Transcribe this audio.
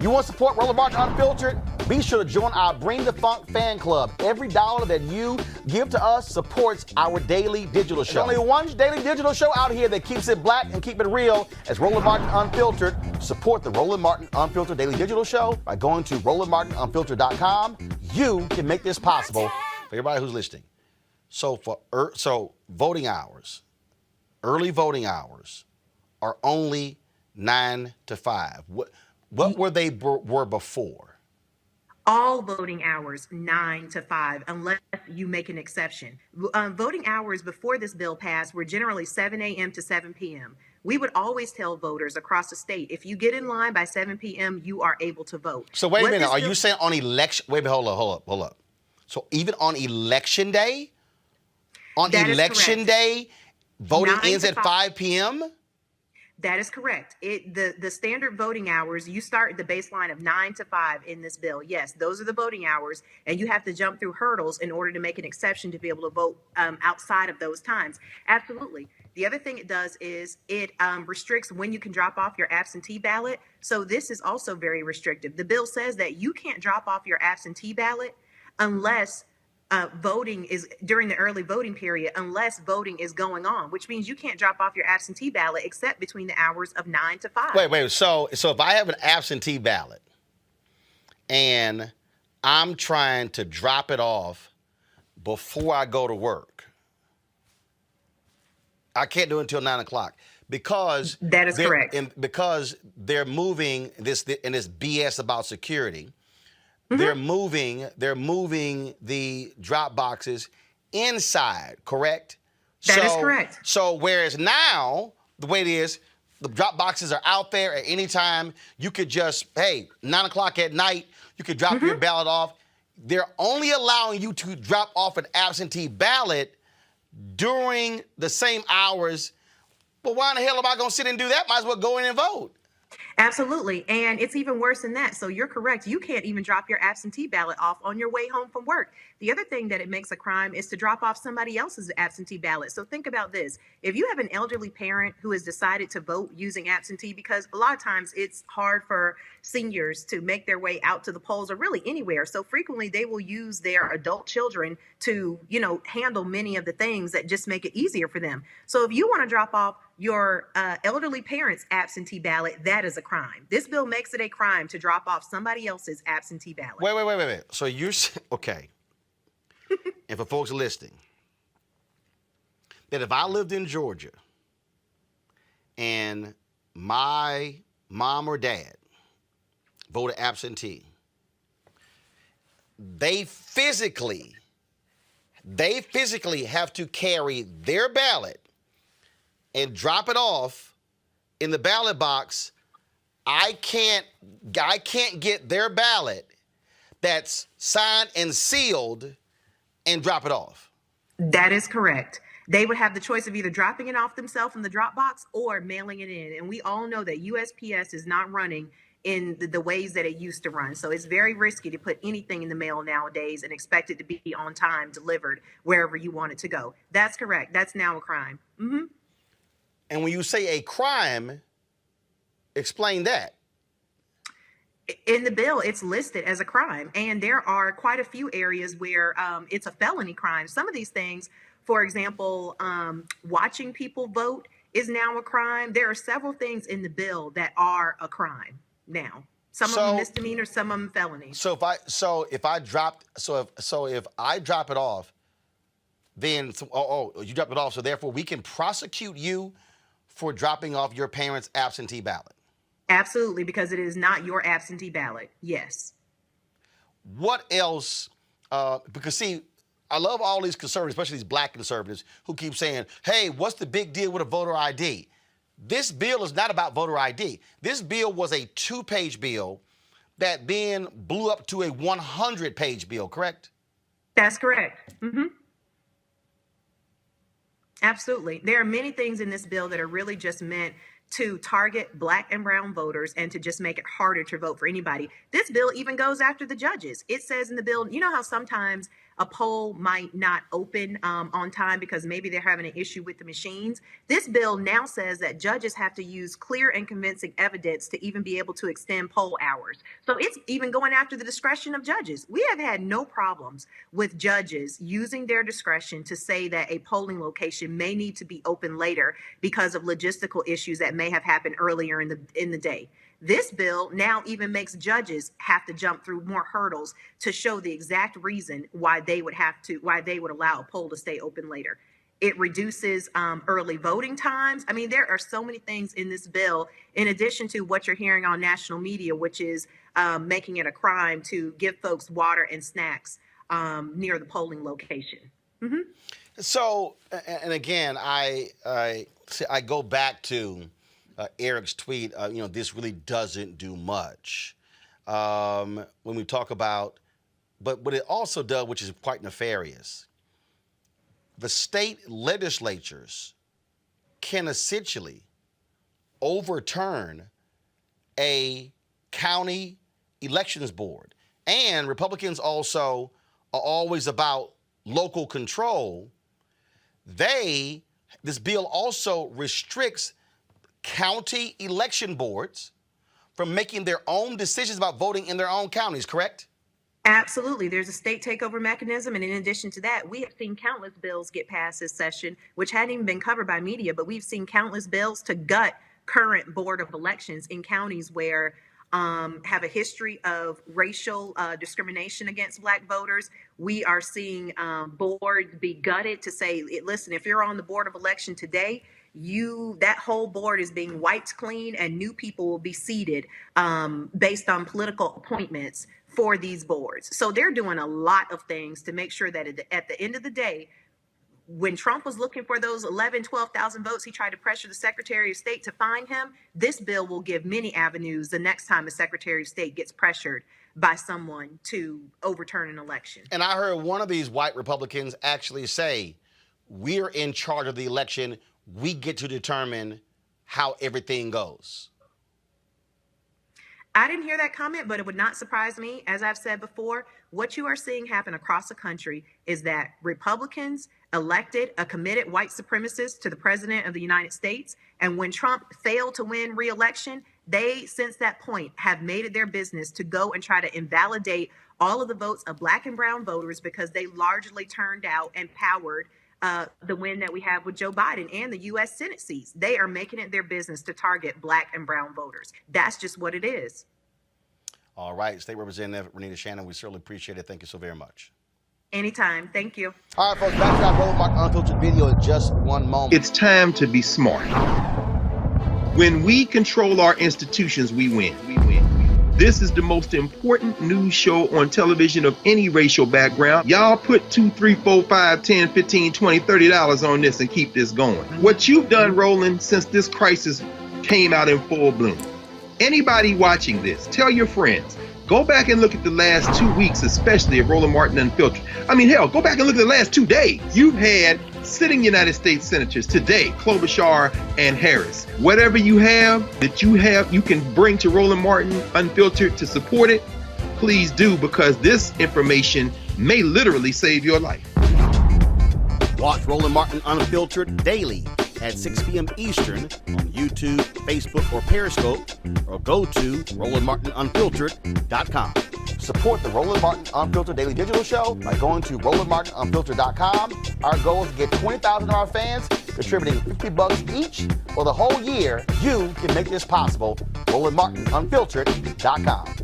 You want to support Roland Martin Unfiltered? Be sure to join our Bring the Funk fan club. Every dollar that you give to us supports our daily digital show. There's only one daily digital show out here that keeps it black and keep it real as Roland Martin Unfiltered. Support the Roland Martin Unfiltered daily digital show by going to RolandMartinUnfiltered.com. You can make this possible for everybody who's listening. So voting hours, early voting hours are only 9 to 5. What were before? All voting hours, 9 to 5, unless you make an exception. Voting hours before this bill passed were generally 7 a.m. to 7 p.m. We would always tell voters across the state, if you get in line by 7 p.m., you are able to vote. So wait a minute, are you saying on election, wait a minute, hold up. So even on election day? On election day, voting ends at 5 p.m.? That is correct. The standard voting hours, you start at the baseline of 9 to 5 in this bill. Yes, those are the voting hours, and you have to jump through hurdles in order to make an exception to be able to vote outside of those times. Absolutely. The other thing it does is it restricts when you can drop off your absentee ballot. So this is also very restrictive. The bill says that you can't drop off your absentee ballot unless voting is during the early voting period, unless voting is going on, which means you can't drop off your absentee ballot except between the hours of 9 to 5. Wait. So if I have an absentee ballot and I'm trying to drop it off before I go to work, I can't do it until 9 o'clock because that is correct. Because they're moving this BS about security. Mm-hmm. They're moving the drop boxes inside, correct? That is correct. So whereas now, the way it is, the drop boxes are out there at any time. You could just, 9 o'clock at night, you could drop your ballot off. They're only allowing you to drop off an absentee ballot during the same hours. Well, why in the hell am I going to sit and do that? Might as well go in and vote. Absolutely. And it's even worse than that. So you're correct. You can't even drop your absentee ballot off on your way home from work. The other thing that it makes a crime is to drop off somebody else's absentee ballot. So think about this. If you have an elderly parent who has decided to vote using absentee, because a lot of times it's hard for seniors to make their way out to the polls or really anywhere. So frequently they will use their adult children to, handle many of the things that just make it easier for them. So if you want to drop off your elderly parent's absentee ballot, that is a crime. This bill makes it a crime to drop off somebody else's absentee ballot. Wait. So you're okay. And for folks listening, that if I lived in Georgia and my mom or dad voted absentee, they physically have to carry their ballot and drop it off in the ballot box. I can't get their ballot that's signed and sealed and drop it off. That is correct. They would have the choice of either dropping it off themselves in the drop box or mailing it in. And we all know that USPS is not running in the ways that it used to run. So it's very risky to put anything in the mail nowadays and expect it to be on time delivered wherever you want it to go. That's correct. That's now a crime. Mm-hmm. And when you say a crime, explain that. In the bill, it's listed as a crime, and there are quite a few areas where it's a felony crime. Some of these things, for example, watching people vote is now a crime. There are several things in the bill that are a crime now. Some of them misdemeanors, some of them felonies. So if I drop it off, then you drop it off. So therefore, we can prosecute you for dropping off your parents' absentee ballot. Absolutely, because it is not your absentee ballot. Yes. What else? Because see, I love all these conservatives, especially these black conservatives, who keep saying, hey, what's the big deal with a voter ID? This bill is not about voter ID. This bill was a 2-page bill that then blew up to a 100-page bill, correct? That's correct. Mm-hmm. Absolutely. There are many things in this bill that are really just meant to target black and brown voters and to just make it harder to vote for anybody. This bill even goes after the judges. It says in the bill, you know how sometimes a poll might not open on time because maybe they're having an issue with the machines. This bill now says that judges have to use clear and convincing evidence to even be able to extend poll hours. So it's even going after the discretion of judges. We have had no problems with judges using their discretion to say that a polling location may need to be open later because of logistical issues that may have happened earlier in the day. This bill now even makes judges have to jump through more hurdles to show the exact reason why they would allow a poll to stay open later. It reduces early voting times. I mean, there are so many things in this bill, in addition to what you're hearing on national media, which is making it a crime to give folks water and snacks near the polling location. Mm-hmm. So, and again, I go back to Eric's tweet. This really doesn't do much when we talk about, but what it also does, which is quite nefarious, the state legislatures can essentially overturn a county elections board. And Republicans also are always about local control. This bill also restricts county election boards from making their own decisions about voting in their own counties, correct? Absolutely. There's a state takeover mechanism. And in addition to that, we have seen countless bills get passed this session, which hadn't even been covered by media, but we've seen countless bills to gut current board of elections in counties where have a history of racial discrimination against Black voters. We are seeing boards be gutted to say, listen, if you're on the board of election today, that whole board is being wiped clean and new people will be seated based on political appointments for these boards. So they're doing a lot of things to make sure that at the end of the day, when Trump was looking for those 12,000 votes, he tried to pressure the Secretary of State to find him. This bill will give many avenues the next time the Secretary of State gets pressured by someone to overturn an election. And I heard one of these white Republicans actually say, we're in charge of the election. We get to determine how everything goes. I didn't hear that comment, but it would not surprise me. As I've said before, what you are seeing happen across the country is that Republicans elected a committed white supremacist to the president of the United States. And when Trump failed to win re-election, they, since that point, have made it their business to go and try to invalidate all of the votes of Black and brown voters because they largely turned out and powered the win that we have with Joe Biden and the U.S. Senate seats. They are making it their business to target Black and brown voters. That's just what it is. All right. State Representative Renitta Shannon, we certainly appreciate it. Thank you so very much. Anytime. Thank you. All right, folks, back to our Roland Martin Unfiltered video in just one moment. It's time to be smart. When we control our institutions, we win. This is the most important news show on television of any racial background. Y'all put $2, $3, $4, $5, $10, $15, $20, $30 on this and keep this going. What you've done, Roland, since this crisis came out in full bloom. Anybody watching this, tell your friends. Go back and look at the last 2 weeks, especially of Roland Martin Unfiltered. I mean, hell, go back and look at the last 2 days. You've had sitting United States senators today, Klobuchar and Harris. Whatever you have that you can bring to Roland Martin Unfiltered to support it, please do, because this information may literally save your life. Watch Roland Martin Unfiltered daily at 6 p.m. Eastern on YouTube, Facebook, or Periscope, or go to RolandMartinUnfiltered.com. Support the Roland Martin Unfiltered Daily Digital Show by going to RolandMartinUnfiltered.com. Our goal is to get 20,000 of our fans contributing $50 each for the whole year. You can make this possible. RolandMartinUnfiltered.com.